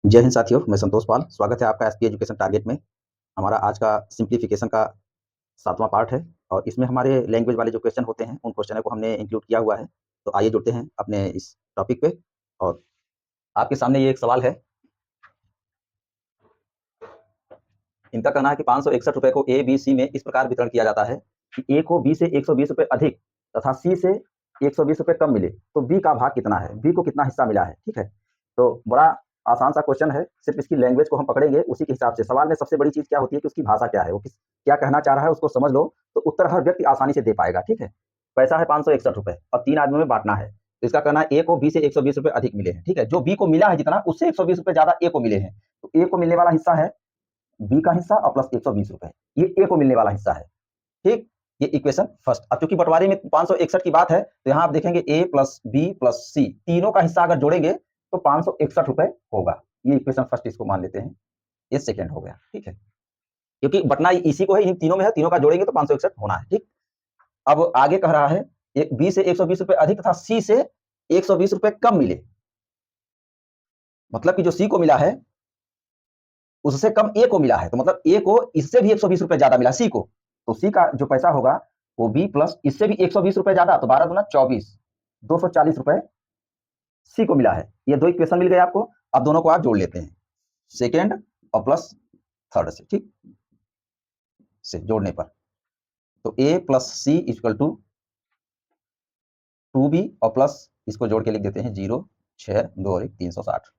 जय हिंद साथियों, मैं संतोष पाल। स्वागत है आपका एसपी एजुकेशन टारगेट में। हमारा आज का सिंप्लीफिकेशन का 7वां पार्ट है और इसमें हमारे लैंग्वेज वाले जो क्वेश्चन होते हैं उन क्वेश्चनों को हमने इंक्लूड किया हुआ है। तो आइए जुड़ते हैं अपने इस टॉपिक पे। और आपके सामने ये एक सवाल है। इनका कहना है कि 561 रुपए को ए बी सी में इस प्रकार वितरण किया जाता है कि ए को बी से 120 रुपए अधिक तथा सी से 120 रुपए कम मिले, तो बी का भाग कितना है, बी को कितना हिस्सा मिला है। ठीक है, तो बड़ा आसान सा क्वेश्चन है। सिर्फ इसकी लैंग्वेज को हम पकड़ेंगे, उसी के हिसाब से सवाल में सबसे बड़ी चीज क्या होती है कि उसकी भाषा क्या है, वो क्या कहना चाह रहा है, उसको समझ लो तो उत्तर हर व्यक्ति आसानी से दे पाएगा। ठीक है, पैसा है 561 रुपए और 3 आदमियों में बांटना है। तो इसका कहना है ए को बी से 120 रुपए अधिक मिले हैं। ठीक है, जो बी को मिला है जितना, उससे 120 रुपए ज्यादा ए को मिले हैं। तो ए को मिलने वाला हिस्सा है बी का हिस्सा और प्लस 120 रुपए, ये ए को मिलने वाला हिस्सा है। ठीक, ये इक्वेशन फर्स्ट। अब चूंकि बंटवारे में 561 की बात है तो यहां आप देखेंगे ए प्लस बी प्लस सी तीनों का हिस्सा अगर जोड़ेंगे तो 561 रुपए होगा। ये इक्वेशन फर्स्ट इसको मान लेते हैं, ये सेकेंड हो गया। ठीक है, क्योंकि बटना इसी को है, इन तीनों में है, तीनों का जोड़ेंगे तो 561 होना है। ठीक, अब आगे कह रहा है बी से 120 रुपए अधिक तथा सी से 120 रुपए कम मिले। मतलब कि जो सी को मिला है उससे कम ए को मिला है, तो मतलब ए को इससे भी 120 रुपए ज्यादा मिला सी को, तो सी का जो पैसा होगा वो बी प्लस इससे भी 120 रुपए ज्यादा, तो 12 दूना 24, 240 रुपए सी को मिला है। ये दो इक्वेशन मिल गए आपको। अब दोनों को आप जोड़ लेते हैं, सेकेंड और प्लस थर्ड से। ठीक, से जोड़ने पर तो A plus C equal to 2b और प्लस इसको जोड़ के लिख देते हैं 0, 6, 2 और 1, 360।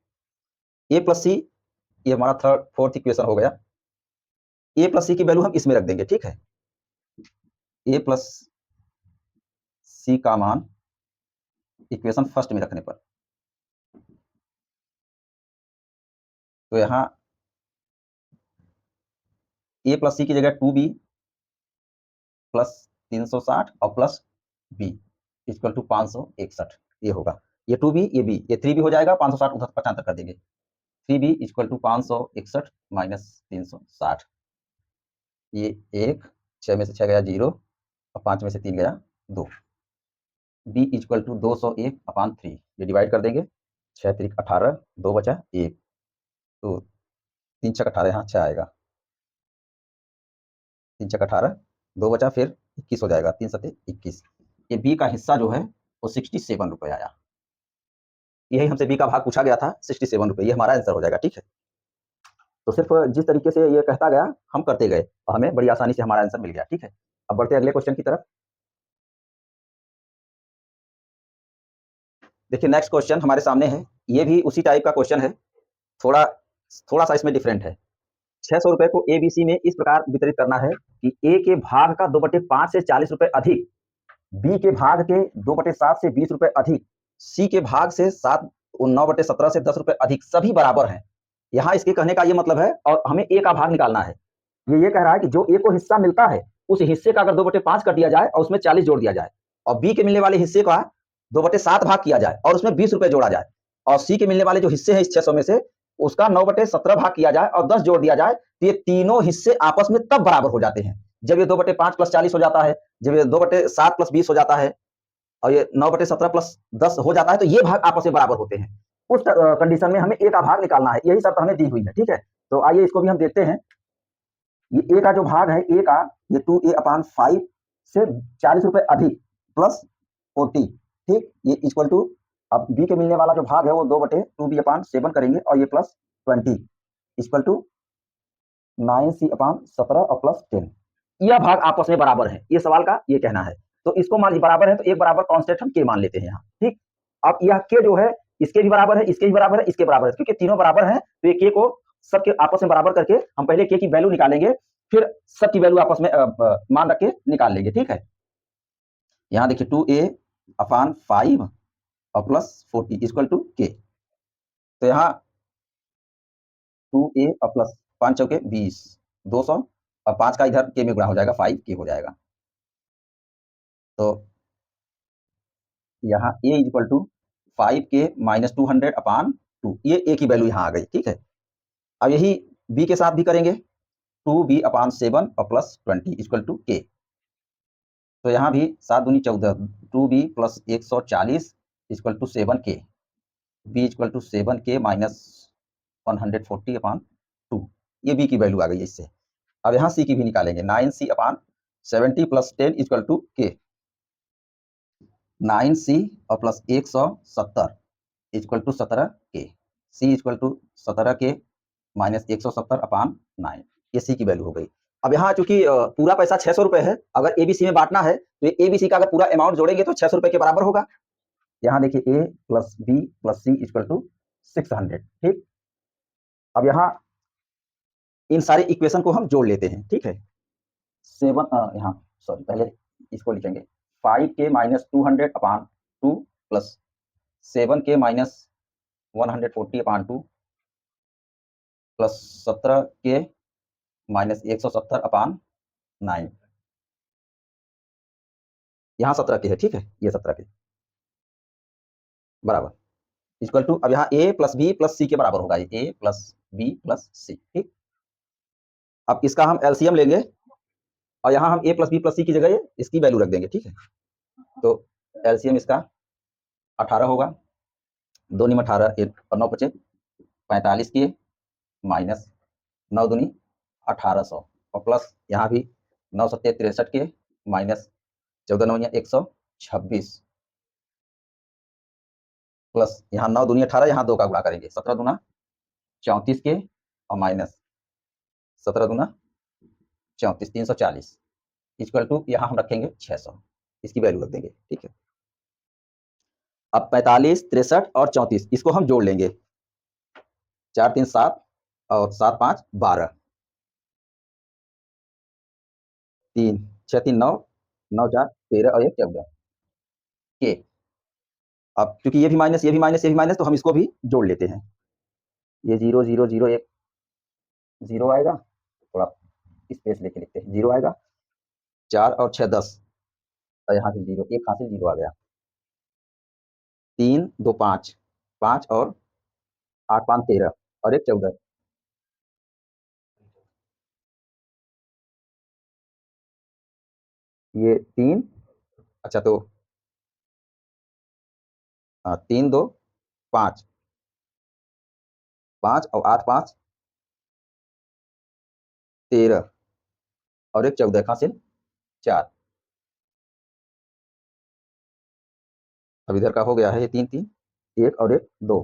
ए प्लस सी, ये हमारा थर्ड फोर्थ इक्वेशन हो गया। ए प्लस सी की वैल्यू हम इसमें रख देंगे। ठीक है, ए प्लस सी का मान इक्वेशन फर्स्ट में रखने पर, तो यहाँ ए प्लस सी की जगह 2b प्लस 360 और प्लस बी इक्वल टू 561 ये होगा। ये 2b ये b, ये 3b हो जाएगा, 560 उधर 75 कर देंगे। 3b इक्वल टू 561 माइनस 360, ये 1, 6 में से 6 गया 0 और 5 में से 3 गया 2। b इक्वल टू 201 अपान 3, ये डिवाइड कर देंगे, 6 3 18, 2 बचा 1, तो 3 6 18, यहाँ 6 आएगा, 3 6 18, 2 बचा फिर 21 हो जाएगा, 3 7 21। ये बी का हिस्सा जो है वो 67 रुपए आया। यही हमसे बी का भाग पूछा गया था, 67 रुपए, ये हमारा आंसर हो जाएगा। ठीक है, तो सिर्फ जिस तरीके से ये कहता गया हम करते गए और हमें बड़ी आसानी से हमारा आंसर मिल गया। ठीक है, अब बढ़ते अगले क्वेश्चन की तरफ। देखिए नेक्स्ट क्वेश्चन हमारे सामने है, ये भी उसी टाइप का क्वेश्चन है, थोड़ा थोड़ा सा इसमें डिफरेंट है। 600 रुपए को ए बी सी में इस प्रकार वितरित करना है कि ए के भाग का 2/5 से 40 रुपए अधिक, बी के भाग के 2/7 से 20 रुपए अधिक, सी के भाग से 9/17 से 10 रुपए अधिक, सभी बराबर हैं। यहाँ इसके कहने का ये मतलब है, और हमें ए का भाग निकालना है। ये कह रहा है कि जो ए को हिस्सा मिलता है उस हिस्से का अगर 2/5 कर दिया जाए और उसमें 40 जोड़ दिया जाए, और बी के मिलने वाले हिस्से का 2/7 भाग किया जाए और उसमें 20 रुपए जोड़ा जाए, और सी के मिलने वाले जो हिस्से हैं इस 600 में से उसका 9/17 भाग किया जाए और 10 जोड़ दिया जाए, तो ये तीनों हिस्से आपस में तब बराबर हो जाते हैं जब ये 2/5 प्लस 40 हो जाता है, जब ये 2/7 प्लस 20 हो जाता है और ये 9/17 प्लस 10 हो जाता है, तो ये भाग आपस में बराबर होते हैं। उस कंडीशन में हमें ए का भाग निकालना है, यही शर्त हमें दी हुई है। ठीक है, तो आइए इसको भी हम देखते हैं। ये ए का जो भाग है, ए का ये 2a/5 से 40 रुपए अधिक प्लस 40। ठीक, ये इक्वल टू, अब बी के मिलने वाला जो भाग है वो 2/2b/7 करेंगे और ये प्लस 20 इक्वल टू 9c/17 और प्लस 10। यह भाग आपस में बराबर है, ये सवाल का ये कहना है। तो इसको मान बराबर है तो एक बराबर कांस्टेंट हम के मान लेते हैं यहाँ। ठीक, अब यह के जो है इसके भी बराबर है, इसके भी बराबर है, इसके बराबर है, क्योंकि तीनों बराबर हैं तो ये के को सबके आपस में बराबर करके हम पहले के की वैल्यू निकालेंगे, फिर सबकी वैल्यू आपस में मान रख के निकाल लेंगे। ठीक है, यहाँ देखिए 2a/5 और प्लस 40 इक्वल टू के, तो यहाँ 2a और प्लस 5 चौके 20, 200 और 5 का इधर के में गुणा हो जाएगा, 5 के हो जाएगा। तो यहाँ a इक्वल टू 5 के माइनस 200/2, ये a की वैल्यू यहाँ आ गई। ठीक है, अब यही b के साथ भी करेंगे, 2b/7 और प्लस 20 इक्वल टू के, तो यहाँ भी 7 दूनी 14, 2b प्लस 140 इक्वल टू 7 के, b इक्वल टू 7 के माइनस 140 अपान 2, ये बी की वैल्यू आ गई है इससे। अब यहाँ सी की भी निकालेंगे, 9c upon 70 plus 10 equal to के, 9c और प्लस 170 इक्वल टू 17 के, सी इक्वल टू 17 के माइनस 170 अपान 9, ये सी की वैल्यू हो गई। अब यहाँ चूंकि पूरा पैसा 600 रुपए है, अगर एबीसी में बांटना है तो ये एबीसी का अगर पूरा अमाउंट जोड़ेंगे तो 600 रुपए के बराबर होगा। यहाँ देखिए A plus B plus C equal to 600, ठीक। अब यहाँ इन सारे इक्वेशन को हम जोड़ लेते हैं, ठीक है। 7 यहाँ सॉरी पहले इसको लिखेंगे, 5k माइनस 200 अपान 2 प्लस 7k माइनस 140 अपान 2 प्लस 17k माइनस 170 अपान 9, यहाँ 17 के है, ठीक है, ये 17 के बराबर इक्वल टू, अब यहाँ ए प्लस बी प्लस सी के बराबर होगा, ये ए प्लस बी प्लस सी, ठीक। अब इसका हम एलसीएम लेंगे और यहाँ हम ए प्लस बी प्लस सी की जगह इसकी वैल्यू रख देंगे, ठीक है। तो एलसीएम इसका 18 होगा, 2 निम 18 और 9 बचे 45 के माइनस 9 दूनी 1800 और प्लस यहाँ भी 9 सत्ते 63 के माइनस 14 9 126 प्लस यहाँ 9 दूनी 18, यहाँ 2 का गुणा करेंगे, 17 दूना 34 के और माइनस 17 दूना 34 340 इक्वल टू, यहाँ हम रखेंगे 600, इसकी वैल्यू रख देंगे, ठीक है। अब 45 63 और 34 इसको हम जोड़ लेंगे, 4 3 7 और 7 5 12, 3 6 3 9 9 4 13 और 1 14 के। अब क्योंकि ये भी माइनस ये भी माइनस ये भी माइनस, तो हम इसको भी जोड़ लेते हैं, ये 0 0 0 1 0 आएगा, थोड़ा स्पेस लेके लिखते हैं, 0 आएगा, 4 और 6 10 और यहाँ भी 0, एक हासिल 0 आ गया, 3 2 5 5 और 8 5 13 और 1 14, ये 3, अच्छा तो 3 2 5 5 और 8 5 13 और 1 14 हासिल 4। अब इधर का हो गया है, ये 3 3 1 और 1 2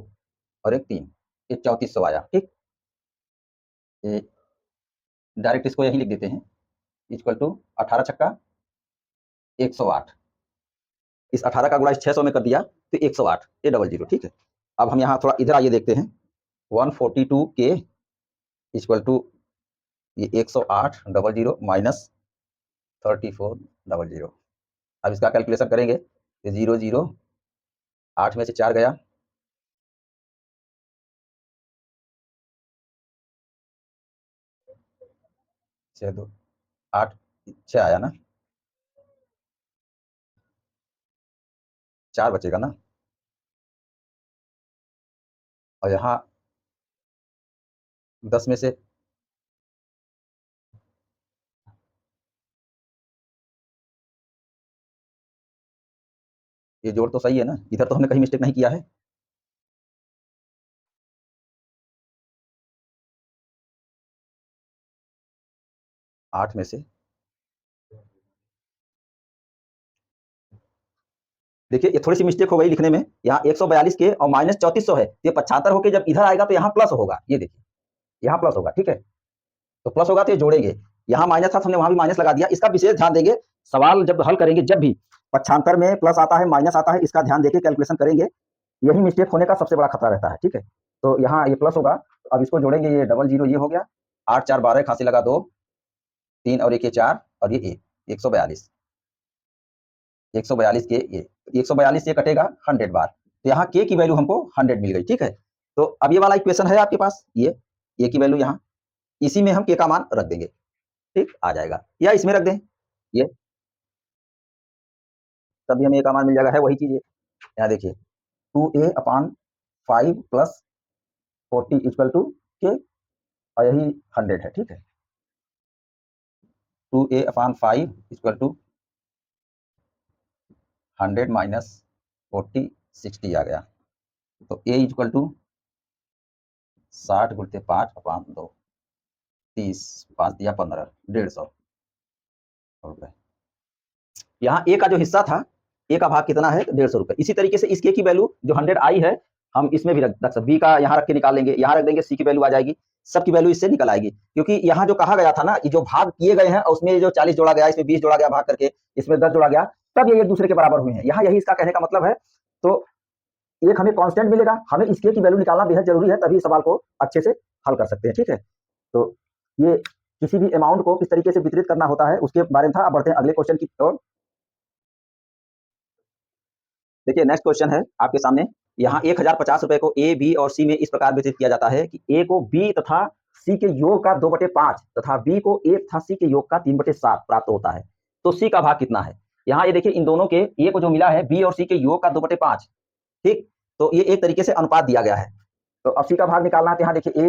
और 1 3, ये 3400 आया, ठीक। ये डायरेक्ट इसको यही लिख देते हैं, इक्वल टू 18 छक्का 108, इस 18 का गुणा इस 600 में कर दिया तो 108, ये 00, ठीक है। अब हम यहाँ थोड़ा इधर आइए देखते हैं, 142 के इक्वल टू ये 108 00 माइनस 34 00। अब इसका कैलकुलेशन करेंगे तो 0 0 8 में से 4 गया, 6 2 8 6 आया ना, 4 बचेगा ना, और यहाँ 10 में से ये जोड़ तो सही है ना, इधर तो हमने कहीं मिस्टेक नहीं किया है। 8 में से देखिए ये थोड़ी सी मिस्टेक हो गई लिखने में, यहाँ 142 के और माइनस 3400 है, ये 75 होके जब इधर आएगा तो यहाँ प्लस होगा, ये देखिए यहाँ प्लस होगा, ठीक है। तो प्लस होगा तो ये जोड़ेंगे, यहाँ माइनस था तो हमने वहां भी माइनस लगा दिया, इसका विशेष ध्यान देंगे, सवाल जब हल करेंगे जब भी पक्षांतर में प्लस आता है माइनस आता है, इसका ध्यान देके कैलकुलेशन करेंगे, यही मिस्टेक होने का सबसे बड़ा खतरा रहता है, ठीक है। तो यहाँ ये प्लस होगा, अब इसको जोड़ेंगे, ये 00 ये हो गया, 8 4 12 खांसी लगा 2 3 और 1 ये 4 और ये 142 142 के ये 142 से कटेगा 100 बार, तो यहाँ के की वैल्यू हमको 100 मिल गई, ठीक है। तो अब ये वाला इक्वेशन है आपके पास, ये की वैल्यू यहाँ इसी में हम के का मान रख देंगे, ठीक, आ जाएगा, या इसमें रख दें ये, तभी हमें ए का मान मिल जाएगा, है वही चीज, यहाँ देखिए 2a अपान 5 प्लस 40 इक्वल टू के, और यही 100 है, ठीक है। 2a अपान 5 इक्वल टू 100 माइनस 40 60 आ गया, तो a इक्वल टू 60 गुणित 5/2, 30, 5 दिया 15, 150 रुपए। यहाँ ए का जो हिस्सा था, ए का भाग कितना है? 150 रुपए। इसी तरीके से इस के की वैल्यू जो 100 आई है, हम इसमें भी रख सकते, बी का यहाँ रख के निकाल लेंगे, यहाँ रख देंगे, सी की वैल्यू आ जाएगी, सबकी वैल्यू इससे निकल आएगी। क्योंकि यहाँ जो कहा गया था ना, ये जो भाग किए गए हैं और उसमें जो 40 जोड़ा गया, इसमें 20 जोड़ा गया भाग करके, इसमें 10 जोड़ा गया, तब ये एक दूसरे के बराबर हुए हैं। यहाँ यही इसका कहने का मतलब है। तो एक हमें कांस्टेंट मिलेगा, हमें इसके की वैल्यू निकालना बेहद जरूरी है, तभी सवाल को अच्छे से हल कर सकते हैं। ठीक है, तो ये किसी भी अमाउंट को किस तरीके से वितरित करना होता है उसके बारे में था। अब बढ़ते हैं अगले क्वेश्चन की ओर। देखिए नेक्स्ट क्वेश्चन है आपके सामने। यहाँ 1050 रुपए को ए, बी और सी में इस प्रकार वितरित किया जाता है कि ए को बी तथा सी के योग का 2/5 तथा बी को ए तथा सी के योग का 3/7 प्राप्त होता है। तो सी का भाग कितना है? यहाँ ये देखिए, इन दोनों के ए को जो मिला है बी और सी के योग का 2/5, ठीक। तो ये एक तरीके से अनुपात दिया गया है। तो अब सी का भाग निकालना है। तो यहाँ देखिए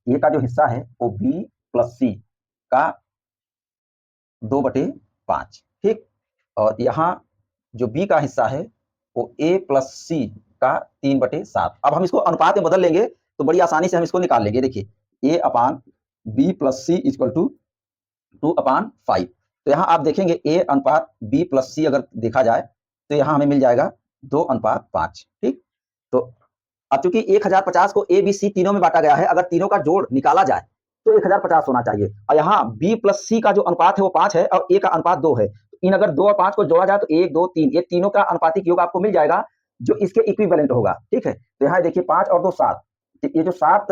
ए का जो हिस्सा है वो बी प्लस सी का 2/5, ठीक। और यहाँ जो बी का हिस्सा है वो ए प्लस सी का 3/7। अब हम इसको अनुपात में बदल लेंगे तो बड़ी आसानी से हम इसको निकाल लेंगे। देखिए A upon B plus C equal to 2/5। तो यहाँ आप देखेंगे ए अनुपात बी प्लस सी अगर देखा जाए तो यहाँ हमें मिल जाएगा 2/5, ठीक। तो अब चूंकि 1050 को ए बी सी तीनों में बांटा गया है, अगर तीनों का जोड़ निकाला जाए तो 1050 होना चाहिए। और यहाँ बी प्लस सी का जो अनुपात है वो 5 है और ए का अनुपात 2 है। इन अगर 2 और 5 को जोड़ा जाए तो 1, 2, 3, ये तीनों का अनुपातिक योग आपको मिल जाएगा जो इसके इक्विवेलेंट होगा, ठीक है। तो यहाँ देखिए 5 और 2 7, ये जो 7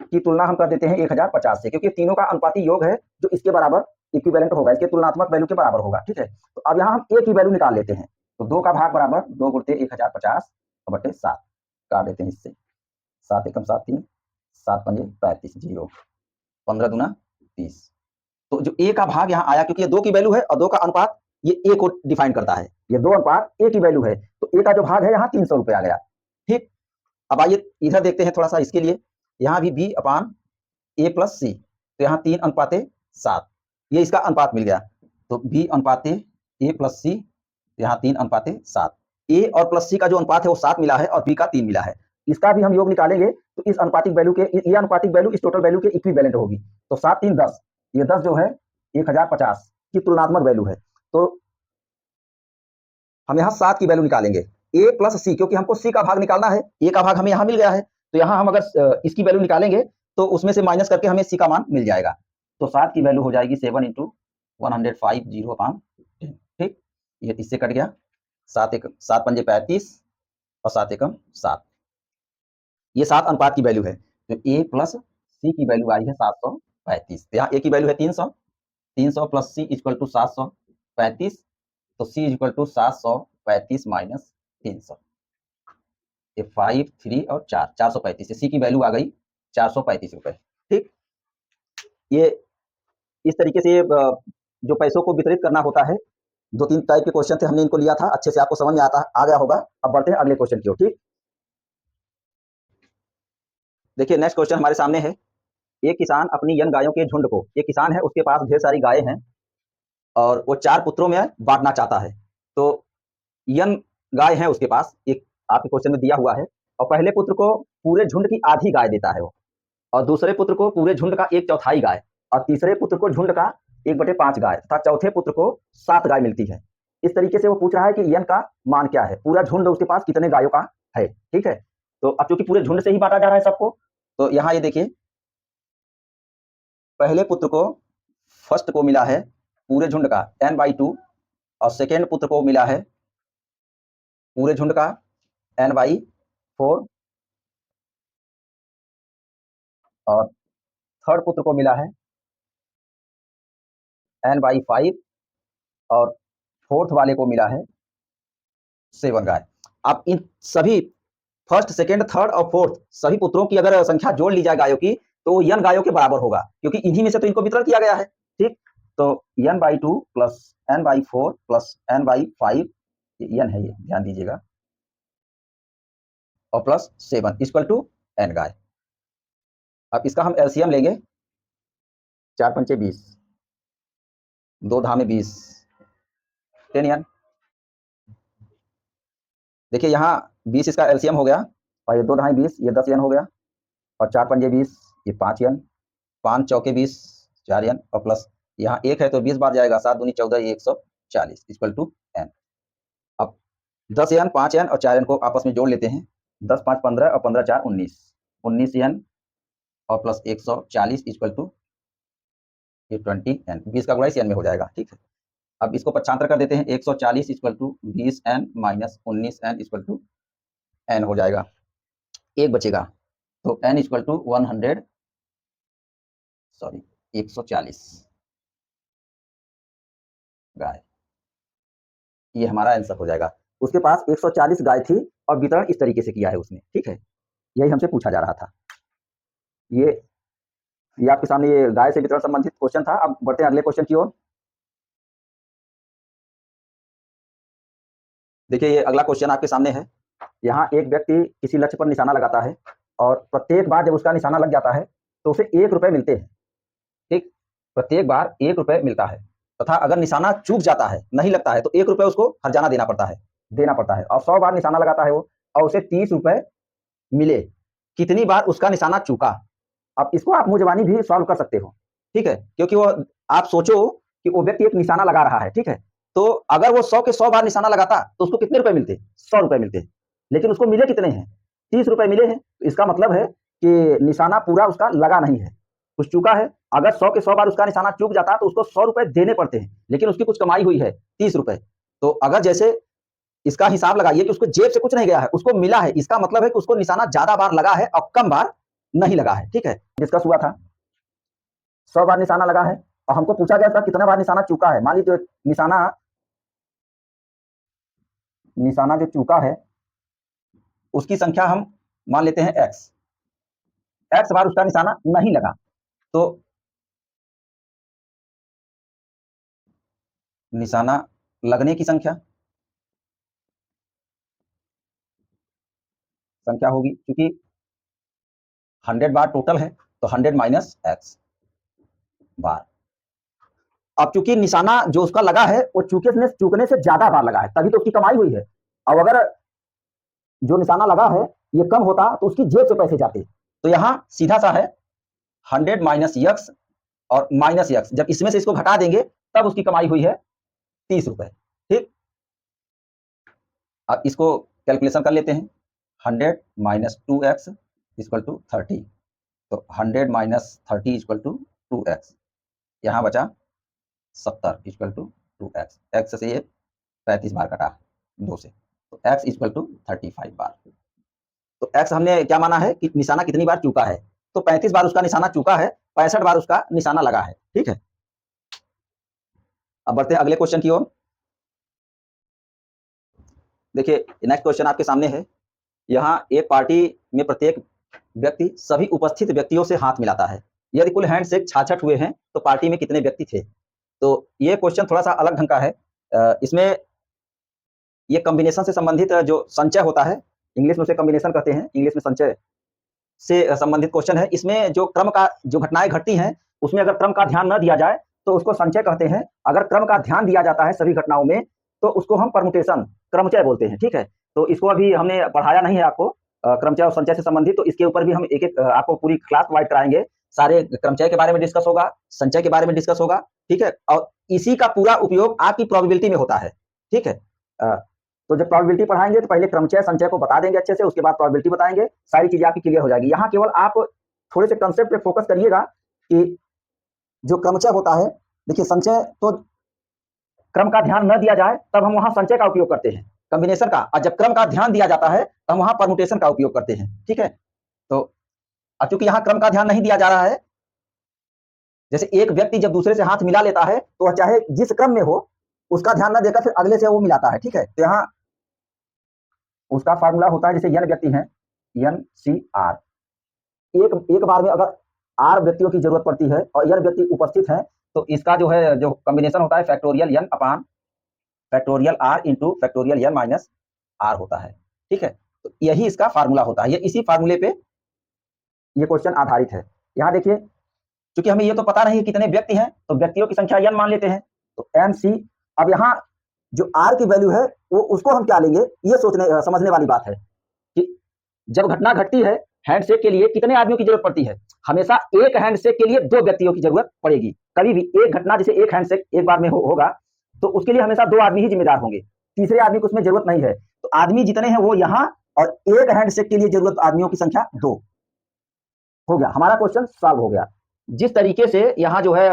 की तुलना हम कर देते हैं 1050 से, क्योंकि तीनों का अनुपातिक योग है जो इसके बराबर इक्विवेलेंट होगा, इसके तुलनात्मक वैल्यू के बराबर होगा, ठीक है। तो अब यहाँ हम ए की वैल्यू निकाल लेते हैं। तो 2 का भाग बराबर 2 गुणित 1050/7 काट देते हैं इससे। 7 एकम 7 3, 7 पंजे 35, 0, 15 दूना 30। तो जो ए का भाग यहाँ आया, क्योंकि ये 2 की वैल्यू है और 2 का अनुपात ये ए को डिफाइन करता है, ये 2 अनुपात ए की वैल्यू है, तो ए का जो भाग है यहाँ 300 रुपए आ गया, ठीक। अब आइए इधर देखते हैं थोड़ा सा इसके लिए। यहाँ भी बी अपान ए प्लस सी, तो यहाँ 3/7, ये इसका अनुपात मिल गया। तो बी अनुपाते ए प्लस सी, यहाँ 3/7। ए और प्लस सी का जो अनुपात है वो 7 मिला है और बी का 3 मिला है। इसका भी हम योग निकालेंगे तो इस अनुपातिक वैल्यू के, ये अनुपातिक वैल्यू इस टोटल वैल्यू के इक्विवेलेंट होगी। तो 7 3 10, ये 10 जो है 1050 की तुलनात्मक वैल्यू है। तो हम यहाँ 7 की वैल्यू निकालेंगे ए प्लस सी, क्योंकि हमको सी का भाग निकालना है, ए का भाग हमें यहाँ मिल गया है। तो यहाँ हम अगर इसकी वैल्यू निकालेंगे तो उसमें से माइनस करके हमें सी का मान मिल जाएगा। तो 7 की वैल्यू हो जाएगी 7 × 105 0/10, ठीक। ये इससे कट गया, 7 पंजे 35 और 7 एकम 7, ये 7 अनुपात की वैल्यू है। तो ए प्लस सी की वैल्यू आई है 735। तो यहाँ ए की वैल्यू है 300, 300 प्लस सी इक्वल टू 735। तो सी इक्वल टू 735 माइनस 300, ये 5 3 और 4, 435। सी की वैल्यू आ गई 435 रुपए, ठीक। ये इस तरीके से जो पैसों को वितरित करना होता है, 2-3 टाइप के क्वेश्चन थे, हमने इनको लिया था, अच्छे से आपको समझ में आ गया होगा। अब बढ़ते हैं अगले क्वेश्चन की ओर, ठीक। देखिए नेक्स्ट क्वेश्चन हमारे सामने है। एक किसान अपनी यन गायों के झुंड को, एक किसान है उसके पास ढेर सारी गायें हैं और वो 4 पुत्रों में बांटना चाहता है। तो यन गाय है उसके पास, एक आपके क्वेश्चन में दिया हुआ है, और पहले पुत्र को पूरे झुंड की आधी गाय देता है वो, और दूसरे पुत्र को पूरे झुंड का 1/4 गाय, और तीसरे पुत्र को झुंड का 1/5 गाय तथा चौथे पुत्र को 7 गाय मिलती है। इस तरीके से वो पूछ रहा है कि यन का मान क्या है, पूरा झुंड उसके पास कितने गायों का है, ठीक है। तो अब चूंकि पूरे झुंड से ही बांटा जा रहा है सबको, तो यहाँ ये देखिए, पहले पुत्र को, फर्स्ट को मिला है पूरे झुंड का n/2, और सेकेंड पुत्र को मिला है पूरे झुंड का n/4, और थर्ड पुत्र को मिला है n/5, और फोर्थ वाले को मिला है 7 गाय। अब इन सभी फर्स्ट, सेकेंड, थर्ड और फोर्थ सभी पुत्रों की अगर संख्या जोड़ ली जाए गायों की, तो वो यन गायों के बराबर होगा, क्योंकि इन्हीं में से तो इनको वितरण किया गया है, ठीक। तो n/2 plus n/4 plus n/5, यन है, ये ध्यान दीजिएगा, और प्लस 7 इक्वल टू n गाय। अब इसका हम एलसीएम लेंगे, 4 पंचे 20, 2 धामे 20, 10 यन। देखिए यहाँ 20 इसका एलसीएम हो गया, और ये 2 ढाई 20, ये 10 यन हो गया। और 4 पंजे 20, ये 5 n, 5 चौके 20, 4 n और प्लस यहाँ 1 है तो 20 बार जाएगा, 7 दूनी 14, ये 140 इक्वल टू n। अब 10 n, 5 n और 4 n को आपस में जोड़ लेते हैं। 10 5 15 और 15 4 19, 19 n और प्लस 140 इक्वल टू ये 20 n। 20 का गुणा इस n में हो जाएगा, ठीक है। अब इसको पक्षांतर कर देते हैं, 140 equal to 20 n minus 19 n equal to n हो जाएगा, एक बचेगा तो n इक्वल टू 140 गाय, ये हमारा आंसर हो जाएगा। उसके पास 140 गाय थी और वितरण इस तरीके से किया है उसने, ठीक है। यही हमसे पूछा जा रहा था। ये आपके सामने ये गाय से वितरण संबंधित क्वेश्चन था। अब बढ़ते हैं अगले क्वेश्चन की ओर। देखिए ये अगला क्वेश्चन आपके सामने है। यहाँ एक व्यक्ति किसी लक्ष्य पर निशाना लगाता है और प्रत्येक बार जब उसका निशाना लग जाता है तो उसे 1 रुपए मिलते हैं, ठीक। प्रत्येक बार 1 रुपए मिलता है तथा अगर निशाना चूक जाता है, नहीं लगता है, तो 1 रुपए उसको हर्जाना देना पड़ता है। और 100 बार निशाना लगाता है वो और उसे 30 रुपए मिले, कितनी बार उसका निशाना चूका। अब इसको आप मुंह-ज़बानी भी सॉल्व कर सकते हो, ठीक है। क्योंकि वो आप सोचो कि वो व्यक्ति एक निशाना लगा रहा है, ठीक है। तो अगर वो 100 के 100 बार निशाना लगाता तो उसको कितने रुपए मिलते? 100 रुपए मिलते। लेकिन उसको मिले कितने हैं? 30 रुपए मिले हैं। तो इसका मतलब है कि निशाना पूरा उसका लगा नहीं है, कुछ चूका है। अगर 100 के 100 बार उसका निशाना चूक जाता तो उसको 100 रुपए देने पड़ते हैं, लेकिन उसकी कुछ कमाई हुई है 30 रुपए। तो अगर जैसे इसका हिसाब लगाइए कि उसको जेब से कुछ नहीं गया है, उसको मिला है, इसका मतलब है कि उसको निशाना ज़्यादा बार लगा है और कम बार नहीं लगा है, ठीक है। डिस्कस हुआ था 100 बार निशाना लगा है और हमको पूछा गया था कितना बार निशाना चूका है। मान लीजिए निशाना जो चूका है उसकी संख्या हम मान लेते हैं x बार उसका निशाना नहीं लगा, तो निशाना लगने की संख्या होगी, क्योंकि 100 बार टोटल है तो 100 माइनस x बार। अब चूंकि निशाना जो उसका लगा है वो चूकने से ज्यादा बार लगा है, तभी तो उसकी कमाई हुई है। अब अगर जो निशाना लगा है ये कम होता तो उसकी जेब से पैसे जाते। तो यहाँ सीधा सा है 100 माइनस x और माइनस x, जब इसमें से इसको घटा देंगे तब उसकी कमाई हुई है 30 रुपए, ठीक। अब इसको कैलकुलेशन कर लेते हैं। 100 माइनस 2x इक्वल टू 30, तो 100 माइनस 30 इक्वल टू 2x, यहाँ बचा 70 इक्वल टू 2x। x से ये 35 बार कटा 2 से, तो x इक्वल टू 35 बार। तो x हमने क्या माना है कि निशाना कितनी बार चूका है, तो 35 बार उसका निशाना चूका है, 65 बार उसका निशाना लगा है, ठीक है। अब बढ़ते हैं अगले क्वेश्चन की ओर। देखिए नेक्स्ट क्वेश्चन आपके सामने है। यहाँ एक पार्टी में प्रत्येक व्यक्ति सभी उपस्थित व्यक्तियों से हाथ मिलाता है। यदि कुल हैंडशेक 66 हुए हैं तो पार्टी में कितने व्यक्ति थे? तो ये क्वेश्चन थोड़ा सा अलग ढंग का है। इसमें ये कॉम्बिनेशन से संबंधित जो संचय होता है, इंग्लिश में उसे कॉम्बिनेशन कहते हैं, इंग्लिश में संचय से संबंधित क्वेश्चन है। इसमें जो क्रम का जो घटनाएं घटती हैं उसमें अगर क्रम का ध्यान न दिया जाए तो उसको संचय कहते हैं। अगर क्रम का ध्यान दिया जाता है सभी घटनाओं में तो उसको हम परमुटेशन क्रमचय बोलते हैं, ठीक है। तो इसको अभी हमने पढ़ाया नहीं है आपको क्रमचय और संचय से संबंधित, तो इसके ऊपर भी हम एक आपको पूरी क्लास वाइड कराएंगे। सारे क्रमचय के बारे में डिस्कस होगा, संचय के बारे में डिस्कस होगा, ठीक है। और इसी का पूरा उपयोग आपकी प्रोबेबिलिटी में होता है, ठीक है। तो जब प्रोबेबिलिटी पढ़ाएंगे तो पहले क्रमचय संचय को बता देंगे अच्छे से, उसके बाद प्रोबेबिलिटी बताएंगे, सारी चीजें आपकी क्लियर हो जाएगी। यहाँ केवल आप थोड़े से कंसेप्ट पे फोकस करिएगा कि जो क्रमचय होता है, देखिए संचय तो क्रम का ध्यान न दिया जाए तब हम वहां संचय का उपयोग करते हैं कॉम्बिनेशन का, और जब क्रम का ध्यान दिया जाता है तो हम वहां परमुटेशन का उपयोग करते हैं, ठीक है। तो अब चूंकि यहाँ क्रम का ध्यान नहीं दिया जा रहा है, जैसे एक व्यक्ति जब दूसरे से हाथ मिला लेता है तो वह चाहे जिस क्रम में हो उसका ध्यान न देकर फिर अगले से वो मिलाता है, ठीक है। तो यहाँ उसका फार्मूला होता है, जैसे n व्यक्ति हैं, NCR, एक बार में अगर r व्यक्तियों की जरूरत पड़ती है और n व्यक्ति उपस्थित हैं तो इसका जो है जो कॉम्बिनेशन होता है factorial n upon factorial r into factorial n minus r होता है, ठीक है। तो यही इसका फार्मूला होता है, ये इसी फार्मूले पे ये क्वेश्चन आधारित है। यहाँ देखिए क्योंकि हमें ये तो पता नहीं है कितने व्यक्ति हैं तो व्यक्तियों की संख्या n मान लेते हैं, तो MC। अब यहाँ जो r की वैल्यू है वो उसको हम क्या लेंगे, ये समझने वाली बात है कि जब घटना घटती है हैंडशेक के लिए कितने आदमियों की जरूरत पड़ती है? हमेशा एक हैंडशेक के लिए 2 व्यक्तियों की जरूरत पड़ेगी। कभी भी एक घटना जैसे एक हैंडशेक एक बार में होगा, तो उसके लिए हमेशा 2 आदमी ही जिम्मेदार होंगे। तीसरे आदमी को उसमें जरूरत नहीं है। तो आदमी जितने हैं वो यहाँ, और एक हैंडशेक के लिए जरूरत आदमियों की संख्या 2। हो गया, हमारा क्वेश्चन सॉल्व हो गया। जिस तरीके से यहाँ जो है,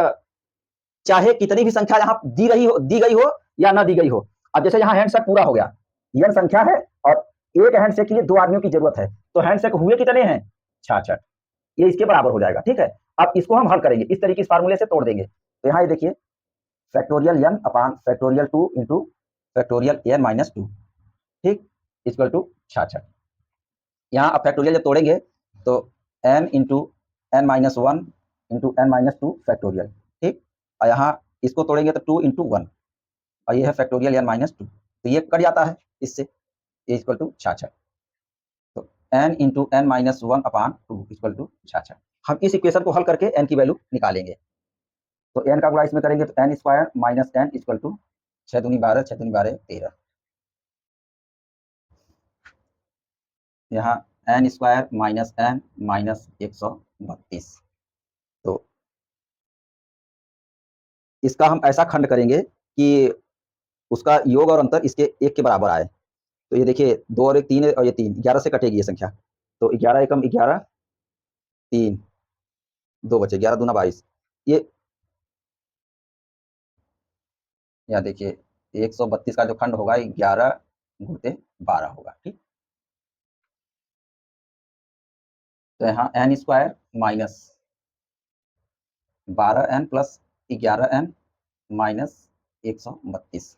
चाहे कितनी भी संख्या यहाँ दी गई हो या ना दी गई हो। अब जैसे यहाँ हैंडशेक पूरा हो गया, यह संख्या है और एक हैंडशेक के लिए 2 आदमियों की जरूरत है, तो हैंडशेक हुए कितने हैं? 66। ये इसके बराबर हो जाएगा, ठीक है। अब इसको हम हल करेंगे, इस तरीके इस फार्मूले से तोड़ देंगे। तो यहाँ ये देखिए, factorial n upon factorial 2 into factorial n minus 2, ठीक, इक्वल टू 66। यहाँ अब फैक्टोरियल जब तोड़ेंगे तो n into n minus 1 into n minus 2 factorial, ठीक, और यहाँ इसको तोड़ेंगे तो 2 इंटू 1, और ये है फैक्टोरियल n माइनस 2, तो ये कट जाता है इससे, ये इक्वल टू 66। तो n into n minus 1 upon 2 equal to 66। हम इस इक्वेशन को हल करके n की वैल्यू निकालेंगे। तो n का गुणा इसमें करेंगे तो n square minus n equal to 6 दूनी 12, 6 दूनी 12 13। यहाँ n square minus n minus 132। तो इसका हम ऐसा खंड करेंगे कि उसका योग और अंतर इसके 1 के बराबर आए। तो ये देखिए 2 और 1 3 है, और ये 3 11 से कटेगी ये संख्या। तो 11 एकम 11, 3 2 बचे, 11 दूना 22। ये यहाँ देखिए 132 का जो खंड होगा 11 गुणित 12 होगा, ठीक। तो यहाँ n square minus 12n plus 11n minus 132।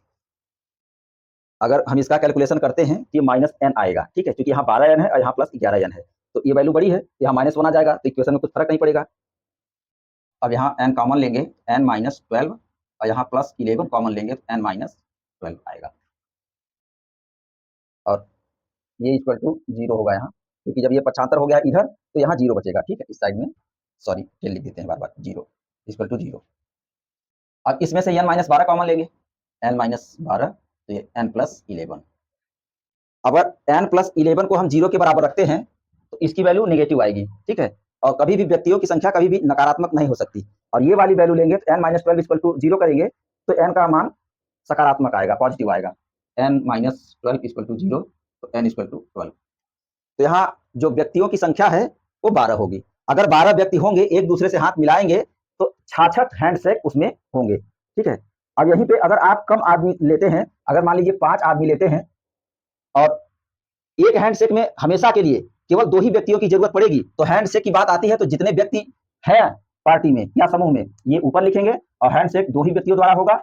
अगर हम इसका कैलकुलेशन करते हैं तो ये माइनस n आएगा, ठीक है, क्योंकि यहाँ 12n है और यहाँ प्लस 11n है, तो ये वैल्यू बड़ी है, यहाँ माइनस 1 आ जाएगा, तो इक्वेशन में कुछ फर्क नहीं पड़ेगा। अब यहाँ n कॉमन लेंगे, n माइनस 12, और यहाँ प्लस 11 कॉमन लेंगे तो n माइनस 12 आएगा, और ये इक्वल टू 0 होगा यहाँ, क्योंकि जब ये 75 हो गया इधर तो यहाँ 0 बचेगा, ठीक है, इस साइड में, सॉरी टेल लिख देते हैं बार बार, 0 इक्वल टू 0। अब इसमें से n माइनस 12 कॉमन लेंगे, n माइनस 12, तो ये n प्लस 11। अगर n प्लस 11 को हम 0 के बराबर रखते हैं तो इसकी वैल्यू नेगेटिव आएगी, ठीक है, और कभी भी व्यक्तियों की संख्या कभी भी नकारात्मक नहीं हो सकती। और ये वाली वैल्यू लेंगे तो n माइनस 12 इक्वल टू 0 करेंगे तो n का मान सकारात्मक आएगा, पॉजिटिव आएगा, n माइनस 12 इक्वल टू 0, तो n इक्वल टू 12। तो यहाँ जो व्यक्तियों की संख्या है वो 12 होगी। अगर 12 व्यक्ति होंगे, एक दूसरे से हाथ मिलाएंगे तो 66 हैंडशेक उसमें होंगे, ठीक है। अब यहीं पे अगर आप कम आदमी लेते हैं, अगर मान लीजिए 5 आदमी लेते हैं और एक हैंडशेक में हमेशा के लिए केवल 2 ही व्यक्तियों की जरूरत पड़ेगी, तो हैंडशेक की बात आती है तो जितने व्यक्ति हैं पार्टी में या समूह में, ये ऊपर लिखेंगे, और हैंडशेक 2 ही व्यक्तियों द्वारा होगा।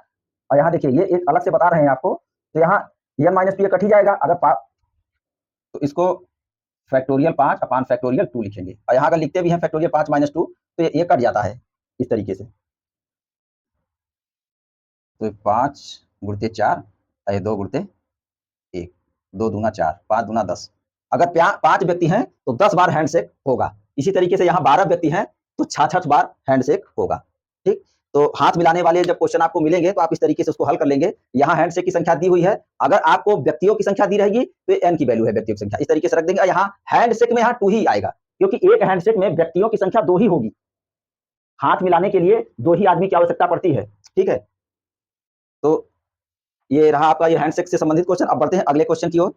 और यहाँ देखिए ये एक अलग से बता रहे हैं आपको, तो यहाँ n माइनस 2 कट ही जाएगा, अगर तो इसको फैक्टोरियल 5 अपान फैक्टोरियल 2 लिखेंगे, और यहाँ अगर लिखते भी हैं फैक्टोरियल 5 माइनस 2 तो ये कट जाता है इस तरीके से। तो 5 गुणित 4, 2 गुणित 1, 2 दूना 4, 5 दूना 10। अगर 5 व्यक्ति हैं तो 10 बार हैंडशेक होगा। इसी तरीके से यहाँ 12 व्यक्ति हैं तो 66 बार हैंडशेक होगा, ठीक। तो हाथ मिलाने वाले जब क्वेश्चन आपको मिलेंगे तो आप इस तरीके से उसको हल कर लेंगे। यहाँ हैंडशेक की संख्या दी हुई है, अगर आपको व्यक्तियों की संख्या दी रहेगी तो n की वैल्यू है व्यक्तियों की संख्या, इस तरीके से रख देंगे। यहाँ हैंडशेक में यहाँ 2 ही आएगा, क्योंकि एक हैंडशेक में व्यक्तियों की संख्या 2 ही होगी। हाथ मिलाने के लिए 2 ही आदमी की आवश्यकता पड़ती है, ठीक है। तो ये रहा आपका ये हैंडशेक से संबंधित क्वेश्चन। अब बढ़ते हैं अगले क्वेश्चन की ओर।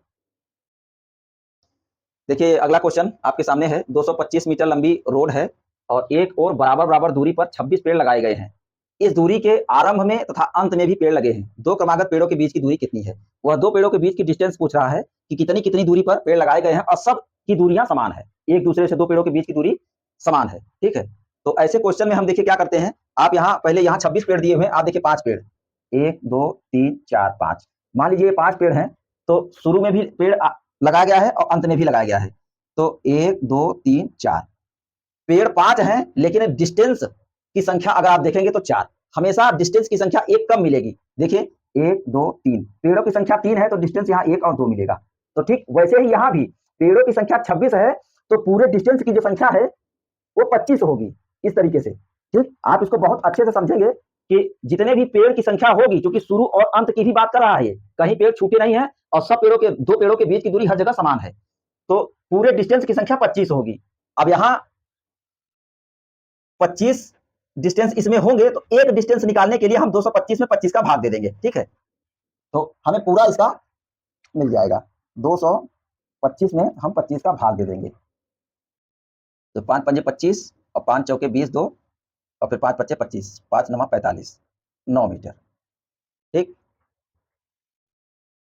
देखिए अगला क्वेश्चन आपके सामने है। 225 मीटर लंबी रोड है और एक और बराबर दूरी पर 26 पेड़ लगाए गए हैं। इस दूरी के आरंभ में तथा अंत में भी पेड़ लगे हैं। 2 क्रमागत पेड़ों के बीच की दूरी कितनी है? वह 2 पेड़ों के बीच की डिस्टेंस पूछ रहा है कि कितनी दूरी पर पेड़ लगाए गए हैं, और सब की दूरियां समान है, एक दूसरे से 2 पेड़ों के बीच की दूरी समान है, ठीक है। तो ऐसे क्वेश्चन में हम देखिए क्या करते हैं, आप यहाँ पहले यहाँ 26 पेड़ दिए हुए हैं, आप देखिए 5 पेड़, 1 2 3 4 5, मान लीजिए 5 पेड़ हैं, तो शुरू में भी पेड़ लगाया गया है और अंत में भी लगाया गया है। तो 1 2 3 4 पेड़ 5 हैं, लेकिन डिस्टेंस की संख्या अगर आप देखेंगे तो 4, हमेशा डिस्टेंस की संख्या 1 कम मिलेगी। देखिए 1 2 3 पेड़ों की संख्या 3 है तो डिस्टेंस यहाँ 1 और 2 मिलेगा। तो ठीक वैसे ही यहाँ भी पेड़ों की संख्या 26 है तो पूरे डिस्टेंस की जो संख्या है वो 25 होगी, इस तरीके से, ठीक। आप इसको बहुत अच्छे से समझेंगे कि जितने भी पेड़ की संख्या होगी, क्योंकि शुरू और अंत की भी बात कर रहा है, कहीं पेड़ छूटे नहीं है और सब पेड़ों के 2 पेड़ों के बीच की दूरी हर जगह समान है। तो पूरे डिस्टेंस की संख्या 25 होगी। अब यहाँ 25 डिस्टेंस इसमें होंगे, तो एक डिस्टेंस निकालने के लिए हम 225 में 25 का भाग दे देंगे, ठीक है। तो हमें पूरा इसका मिल जाएगा, 225 में हम 25 का भाग दे देंगे। तो 5 पंजे 25 और 5 चौके 20, 2 और फिर 5 पच्चे 25, 5 नमा 45, 9 मीटर, ठीक।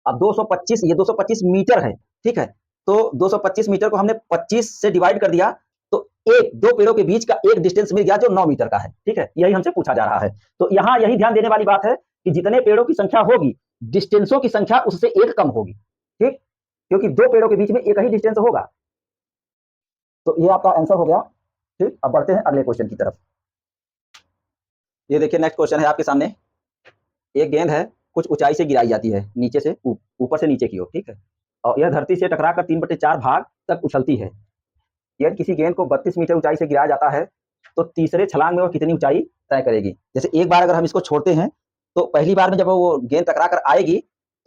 अब 225, ये 225 मीटर है, ठीक है। तो 225 मीटर को हमने 25 से डिवाइड कर दिया, तो दो पेड़ों के बीच का एक डिस्टेंस मिल गया जो 9 मीटर का है, ठीक है। यही हमसे पूछा जा रहा है। तो यहाँ यही ध्यान देने वाली बात है कि जितने पेड़ों की संख्या होगी, डिस्टेंसों की संख्या उससे एक कम होगी, ठीक, क्योंकि दो पेड़ों के बीच में एक ही डिस्टेंस होगा। तो ये आपका आंसर हो गया, ठीक। अब बढ़ते हैं अगले क्वेश्चन की तरफ। ये देखिए नेक्स्ट क्वेश्चन है आपके सामने। एक गेंद है, कुछ ऊंचाई से गिराई जाती है, नीचे से ऊपर से नीचे की ओर, ठीक है। और यह धरती से टकराकर 3/4 भाग तक उछलती है। यदि किसी गेंद को 32 मीटर ऊंचाई से गिराया जाता है, तो तीसरे छलांग में वो कितनी ऊंचाई तय करेगी। जैसे एक बार अगर हम इसको छोड़ते हैं, तो पहली बार में जब वो गेंद टकरा कर आएगी,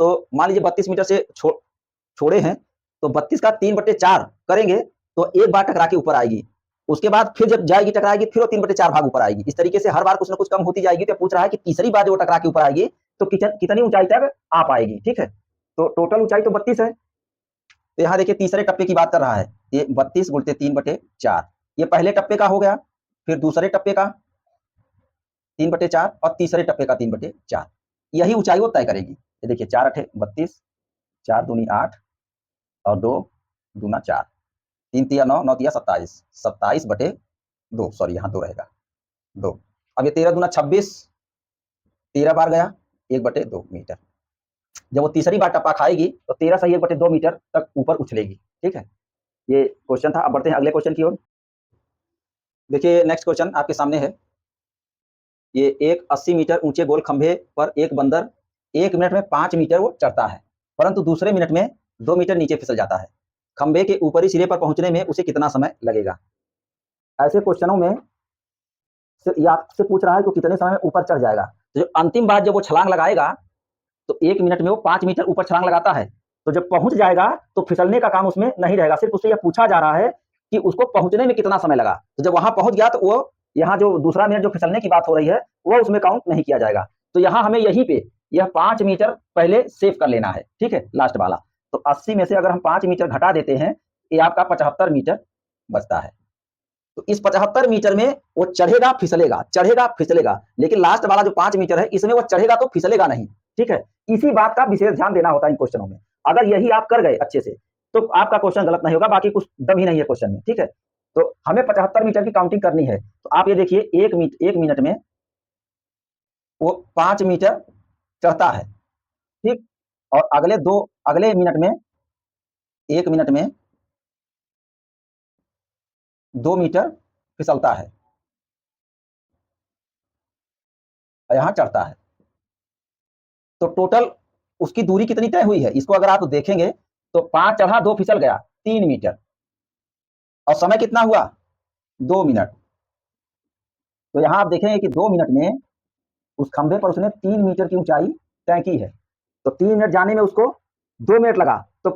तो मान लीजिए 32 मीटर से छोड़े हैं, तो 32 का 3/4 करेंगे, तो एक बार टकरा के ऊपर आएगी। उसके बाद फिर जब जाएगी टकराएगी, फिर वो 3/4 भाग ऊपर आएगी। इस तरीके से हर बार कुछ ना कुछ कम होती जाएगी। तो पूछ रहा है कि तीसरी बार जो टकरा के ऊपर आएगी, तो कितनी ऊंचाई तक आ पाएगी, ठीक है। तो टोटल ऊंचाई तो 32 है। तो यहाँ देखिए तीसरे टप्पे की बात कर रहा है। ये 32 गुणित 3/4, ये पहले टप्पे का हो गया, फिर दूसरे टप्पे का 3/4 और तीसरे टप्पे का 3/4। यही ऊंचाई वो तय करेगी। ये देखिए 4 8 32, 4 दूनी 8 और 2 दूना 4, 3 तिया 9, 9 तिया 27, 27/2, सॉरी यहाँ 2 रहेगा, 2। अब ये 13 दूना 26, 13 बार गया, 1/2 मीटर। जब वो तीसरी बार टप्पा खाएगी, तो 13 से 1/2 मीटर तक ऊपर उछलेगी, ठीक है। ये क्वेश्चन था। अब बढ़ते हैं अगले क्वेश्चन की ओर। देखिए नेक्स्ट क्वेश्चन आपके सामने है। ये एक 80 मीटर ऊंचे गोल खंभे पर एक बंदर 1 मिनट में 5 मीटर वो चढ़ता है, परंतु दूसरे मिनट में 2 मीटर नीचे फिसल जाता है। खंभे के ऊपरी सिरे पर पहुंचने में उसे कितना समय लगेगा। ऐसे क्वेश्चनों में ये आपसे पूछ रहा है कि कितने समय में ऊपर चढ़ जाएगा। तो जो अंतिम बार जब वो छलांग लगाएगा, तो 1 मिनट में वो 5 मीटर ऊपर छलांग लगाता है। तो जब पहुंच जाएगा, तो फिसलने का काम उसमें नहीं रहेगा। सिर्फ उससे यह पूछा जा रहा है कि उसको पहुंचने में कितना समय लगा। तो जब वहां पहुंच गया, तो वो यहाँ जो दूसरा मिनट जो फिसलने की बात हो रही है, वो उसमें काउंट नहीं किया जाएगा। तो यहाँ हमें यहीं पे यह 5 मीटर पहले सेव कर लेना है, ठीक है, लास्ट वाला। तो 80 में से अगर हम 5 मीटर घटा देते हैं, ये आपका 75 मीटर बचता है। तो इस 75 मीटर में वो चढ़ेगा फिसलेगा, चढ़ेगा फिसलेगा, लेकिन लास्ट वाला जो 5 मीटर है, इसमें वो चढ़ेगा तो फिसलेगा नहीं, ठीक है। इसी बात का विशेष ध्यान देना होता है इन क्वेश्चनों में। अगर यही आप कर गए अच्छे से, तो आपका क्वेश्चन गलत नहीं होगा। बाकी कुछ दम ही नहीं है क्वेश्चन में, ठीक है। तो हमें 75 मीटर की काउंटिंग करनी है। तो आप ये देखिए, एक मिनट में वो 5 मीटर चढ़ता है, ठीक। और अगले मिनट में, 1 मिनट में 2 मीटर फिसलता है और यहाँ चढ़ता है। तो टोटल उसकी दूरी कितनी तय हुई है, इसको अगर आप देखेंगे, तो 5 चढ़ा, 2 फिसल गया, 3 मीटर। और समय कितना हुआ, 2 मिनट। तो यहाँ आप देखेंगे कि 2 मिनट में उस खंभे पर उसने 3 मीटर की ऊंचाई तय की है। तो 3 मिनट जाने में उसको 2 मिनट लगा। तो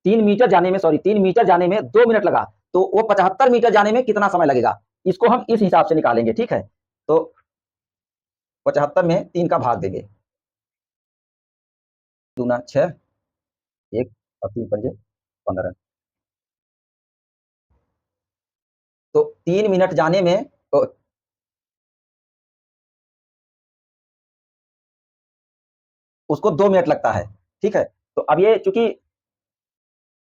3 मीटर जाने में, सॉरी 3 मीटर जाने में 2 मिनट लगा। तो वो 75 मीटर जाने में कितना समय लगेगा, इसको हम इस हिसाब से निकालेंगे, ठीक है। तो 75 में 3 का भाग देंगे, दूना 6, 1 और 3 पंजे 15। तो 3 मिनट जाने में उसको 2 मिनट लगता है, ठीक है। तो अब ये चूंकि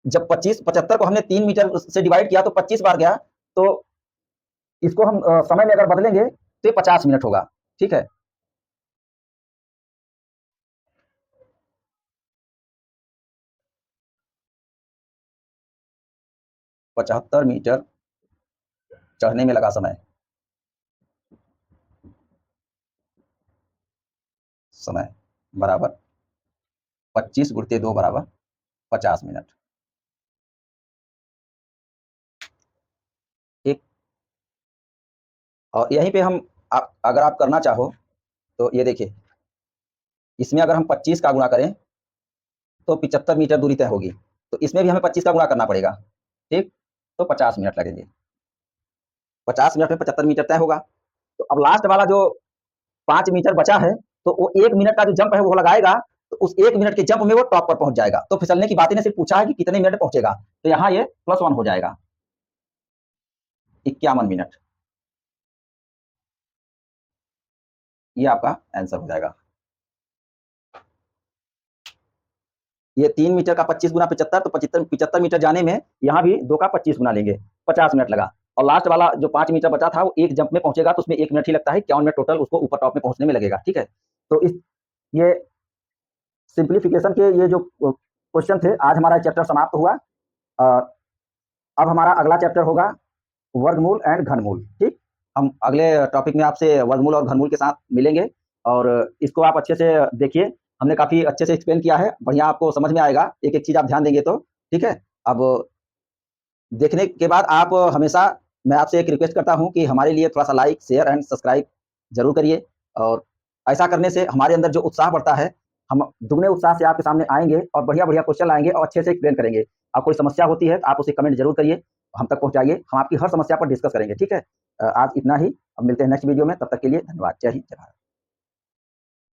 जब 75 को हमने 3 मीटर से डिवाइड किया, तो 25 बार गया। तो इसको हम समय में अगर बदलेंगे, तो ये 50 मिनट होगा, ठीक है। पचहत्तर मीटर चढ़ने में लगा समय, समय बराबर 25 गुणित 2 बराबर 50 मिनट, ठीक। और यहीं पे हम अगर आप करना चाहो, तो ये देखिए, इसमें अगर हम 25 का गुणा करें, तो 75 मीटर दूरी तय होगी। तो इसमें भी हमें 25 का गुणा करना पड़ेगा, ठीक? तो 50 मिनट लगेंगे। 50 मिनट में 75 मीटर तय होगा। तो अब लास्ट वाला जो 5 मीटर बचा है, तो वो 1 मिनट का जो जंप है वो लगाएगा, तो उस 1 मिनट के जंप में वो टॉप पर पहुँच जाएगा। तो फिसलने की बात ही ने सिर्फ पूछा है कि कितने मिनट में पहुँचेगा, तो यहाँ ये +1 हो जाएगा, 51 मिनट। ये आपका आंसर हो जाएगा। ये 3 मीटर का 25 गुना 75, तो 75 मीटर जाने में यहाँ भी 2 का 25 गुना लेंगे, 50 मिनट लगा। और लास्ट वाला जो 5 मीटर बचा था, वो एक जंप में पहुँचेगा, तो उसमें 1 मिनट ही लगता है, 51 मिनट टोटल उसको ऊपर टॉप में पहुँचने में लगेगा, ठीक है? तो ये सिंप्लीफिकेशन के ये जो क्वेश्चन थे, आज हमारा चैप्टर समाप्त हुआ। अ, अब हमारा अगला चैप्टर होगा वर्गमूल एंड घनमूल, ठीक? हम अगले टॉपिक में आपसे वर्गमूल और घनमूल के साथ मिलेंगे, और इसको आप अच्छे से देखिए। हमने काफ़ी अच्छे से एक्सप्लेन किया है, बढ़िया आपको समझ में आएगा, एक-एक चीज़ आप ध्यान देंगे तो, ठीक है? अब देखने के बाद आप हमेशा, मैं आपसे एक रिक्वेस्ट करता हूँ कि हमारे लिए थोड़ा-सा लाइक, शेयर एंड सब्सक्राइब ज़रूर करिए, और ऐसा करने से हमारे अंदर जो उत्साह बढ़ता है, हम दुगने उत्साह से आपके सामने आएँगे और बढ़िया-बढ़िया क्वेश्चन लाएँगे और अच्छे से एक्सप्लेन करेंगे। आप कोई समस्या होती है, तो आप उसे कमेंट ज़रूर करिए, हम तक पहुँचाइए, हम आपकी हर समस्या पर डिस्कस करेंगे, ठीक है? आज इतना ही, अब मिलते हैं नेक्स्ट वीडियो में, तब तक के लिए धन्यवाद। जय हिंद, जय भारत।